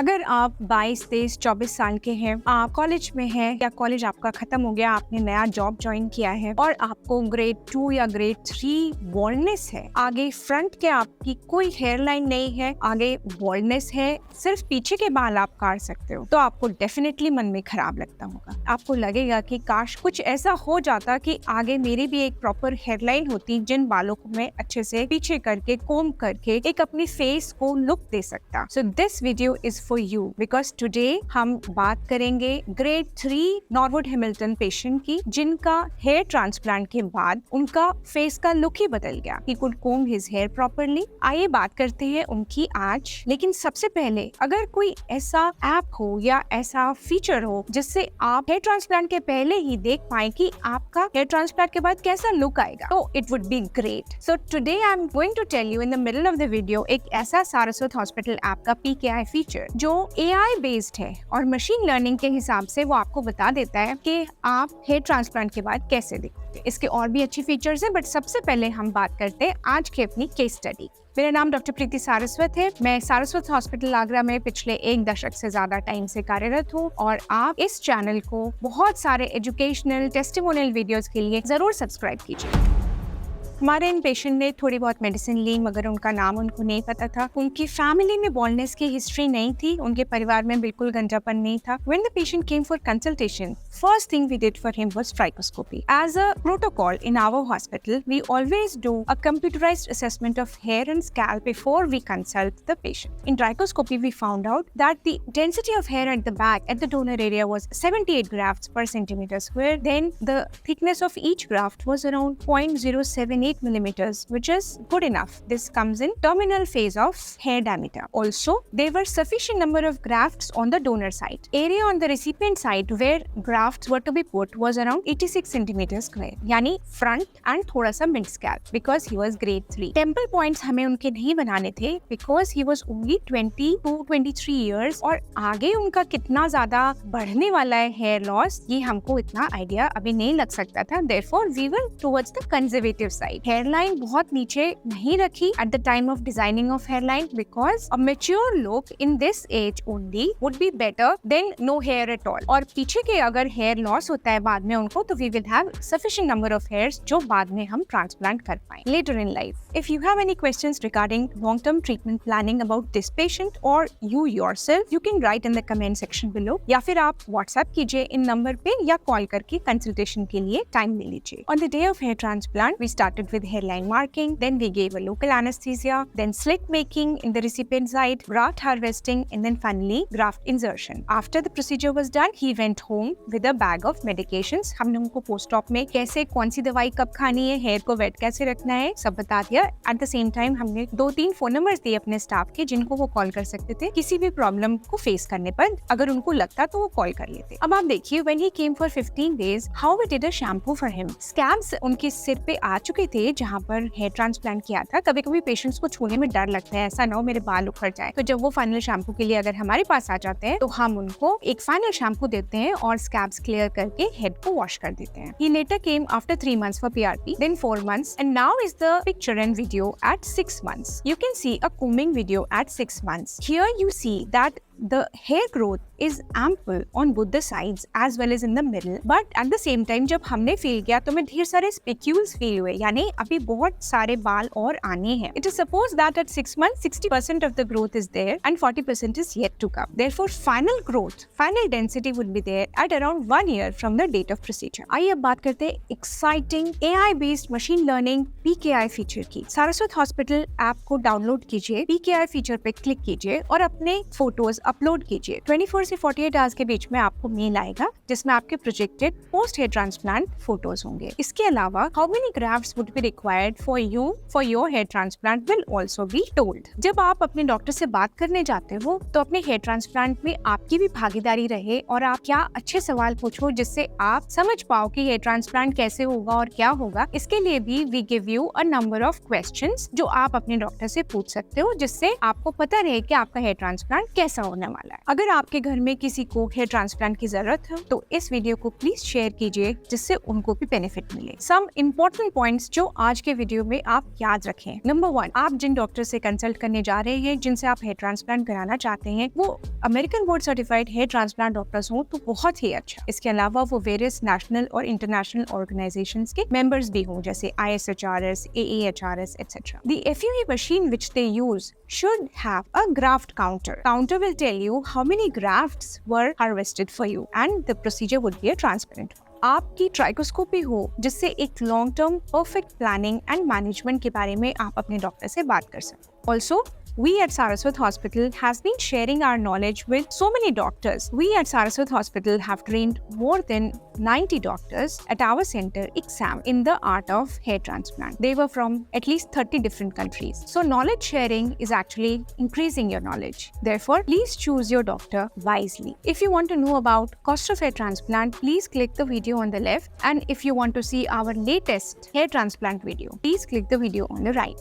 अगर आप 22, 23, 24 साल के हैं, आप कॉलेज में हैं या कॉलेज आपका खत्म हो गया, आपने नया जॉब ज्वाइन किया है और आपको ग्रेड 2 या ग्रेड 3 बॉल्डनेस है, आगे फ्रंट के आपकी कोई हेयर लाइन नहीं है, आगे बॉल्डनेस है, सिर्फ पीछे के बाल आप काट सकते हो, तो आपको डेफिनेटली मन में खराब लगता होगा। आपको लगेगा कि काश कुछ ऐसा हो जाता कि आगे मेरी भी एक प्रॉपर हेयर लाइन होती, जिन बालों को मैं अच्छे से पीछे करके कोम करके एक अपनी फेस को लुक दे सकता। So this video is for you because today हम बात करेंगे ग्रेड 3 नॉर्वुड हैमिल्टन पेशेंट की, जिनका हेयर ट्रांसप्लांट के बाद उनका फेस का लुक ही बदल गया। He could comb his hair properly। आइए बात करते हैं उनकी आज। लेकिन सबसे पहले अगर कोई ऐसा ऐप हो या ऐसा फीचर हो जिससे आप हेयर ट्रांसप्लांट के पहले ही देख पाए कि आपका हेयर ट्रांसप्लांट के बाद कैसा लुक आएगा, तो it would be great. So today I am going to tell you in the middle of the video एक ऐसा सारस्वत हॉस्पिटल ऐप का PKI फीचर जो AI बेस्ड है और मशीन लर्निंग के हिसाब से वो आपको बता देता है कि आप हेयर ट्रांसप्लांट के बाद कैसे दिखते हैं। इसके और भी अच्छी फीचर्स हैं, बट सबसे पहले हम बात करते हैं आज की अपनी केस स्टडी। मेरा नाम डॉक्टर प्रीति सारस्वत है। मैं सारस्वत हॉस्पिटल आगरा में पिछले 1 दशक से ज्यादा टाइम से कार्यरत हूँ और आप इस चैनल को बहुत सारे एजुकेशनल टेस्टिमोनियल वीडियोस के लिए जरूर सब्सक्राइब कीजिए। हमारे इन पेशेंट ने थोड़ी बहुत मेडिसिन ली, मगर उनका नाम उनको नहीं पता था। उनकी फैमिली में बॉल्डनेस की हिस्ट्री नहीं थी, उनके परिवार में बिल्कुल गंजापन नहीं था। When the patient came for consultation, first thing we did for him was trichoscopy. As a protocol in our hospital, we always do a computerized assessment of hair and scalp before we consult the patient. In trichoscopy, we found out that the density of hair at the back at the donor area was 78 grafts per centimeter square. Then the thickness of each graft was around 0.078 millimeters, which is good enough. This comes in terminal phase of hair diameter. Also, there were sufficient number of grafts on the donor side. Area on the recipient side where grafts were to be put was around 86 centimeters square, यानी front and थोड़ा सा mid scalp, because he was grade 3. Temple points हमें उनके नहीं बनाने थे because he was only 20 to 23 years और आगे उनका कितना ज्यादा बढ़ने वाला है हेयर लॉस, ये हमको इतना आइडिया अभी नहीं लग सकता था। Therefore, we were towards the conservative side. Hairline बहुत नीचे नहीं रखी at the time of designing of hairline because a mature look in this age only would be better than no hair at all. और पीछे के अगर hair loss होता है बाद में उनको, तो we will have sufficient number of hairs जो बाद में हम ट्रांसप्लांट कर पाएं later in life. If you have any questions regarding long-term treatment planning about this patient or you yourself, you can write in the comment section below या फिर आप WhatsApp कीजिए इन नंबर पे या कॉल करके कंसल्टेशन के लिए टाइम ले लीजिए। On the day of hair transplant, we started with hairline marking, then we gave a local anesthesia, then slit making in the recipient side, graft harvesting, and then finally graft insertion. After the procedure was done, he went home with a bag of medications. हमने उनको post op में कैसे कौन सी दवाई कब खानी है, hair को वेट कैसे रखना है, सब बता दिया। एट द सेम टाइम हमने 2-3 फोन नंबर्स दिए अपने स्टाफ के, जिनको वो कॉल कर सकते थे किसी भी प्रॉब्लम को फेस करने पर। अगर उनको लगता तो वो कॉल कर लेते। अब आप देखिए, when he came for 15 days, how we did a shampoo for him. Scabs उनके सिर पे आ चुके थे जहाँ पर हेयर ट्रांसप्लांट किया था। कभी कभी पेशेंट्स को छूने में डर लगता है, ऐसा ना हो मेरे बाल उखड़ जाए, तो जब वो फाइनल शैम्पू के लिए अगर हमारे पास आ जाते हैं तो हम उनको एक फाइनल शैम्पू देते हैं और स्कैब्स क्लियर करके हेड को वॉश कर देते हैं। He later came after 3 months for PRP, then 4 months, and now is the picture and video at 6 months. You can see a combing video at 6 months. Here you see that the hair growth is ample on both the sides as well as in the middle, but at the same time जब हमने feel किया तो मैं ढेर सारे spicules feel हुए, यानी अभी बहुत सारे बाल और आने हैं। It is supposed that at 6 months 60% of the growth is there and 40% is yet to come. Therefore, final growth, final density would be there at around 1 year from the date of procedure. आइए अब बात करते हैं exciting AI based machine learning PKI feature की। Saraswat hospital app को download कीजिए, PKI feature पे click कीजिए और अपने फोटोज अपलोड कीजिए। 24 से 48 आवर्स के बीच में आपको मेल आएगा जिसमें आपके projected post hair transplant photos होंगे। इसके अलावा how many grafts would be required for your hair transplant will also be told. जब आप अपने डॉक्टर से बात करने जाते हो तो अपने हेयर ट्रांसप्लांट में आपकी भी भागीदारी रहे और आप क्या अच्छे सवाल पूछो जिससे आप समझ पाओ कि हेयर ट्रांसप्लांट कैसे होगा और क्या होगा। इसके लिए भी we give you a number of questions जो आप अपने डॉक्टर से पूछ सकते हो, जिससे आपको पता रहे कि आपका हेयर ट्रांसप्लांट कैसा होना होने वाला है। अगर आपके घर में किसी को हेयर ट्रांसप्लांट की जरूरत है तो इस वीडियो को प्लीज शेयर कीजिए, जिससे उनको भी बेनिफिट मिले। सम इम्पोर्टेंट पॉइंट्स जो आज के वीडियो में आप याद रखें। नंबर 1, आप जिन डॉक्टर से कंसल्ट करने जा रहे हैं, जिनसे आप हेयर ट्रांसप्लांट कराना चाहते हैं, वो American board certified hair transplant doctors हो तो बहुत ही अच्छा। इसके अलावा वो वेरियस नेशनल और इंटरनेशनल ऑर्गेनाइजेशंस के मेंबर्स भी हों, जैसे ISHRS, AAHRS, etc. The FUE machine which they use should have a graft counter. Counter will tell you how many grafts were harvested for you, and the procedure would be a transparent one. आपकी trichoscopy हो, जिससे एक long term perfect planning and management के बारे में आप अपने doctor से बात कर सकें। Also we at Saraswat Hospital has been sharing our knowledge with so many doctors. We at Saraswat Hospital have trained more than 90 doctors at our center, exam, in the art of hair transplant. They were from at least 30 different countries. So knowledge sharing is actually increasing your knowledge. Therefore, please choose your doctor wisely. If you want to know about cost of hair transplant, please click the video on the left. And if you want to see our latest hair transplant video, please click the video on the right.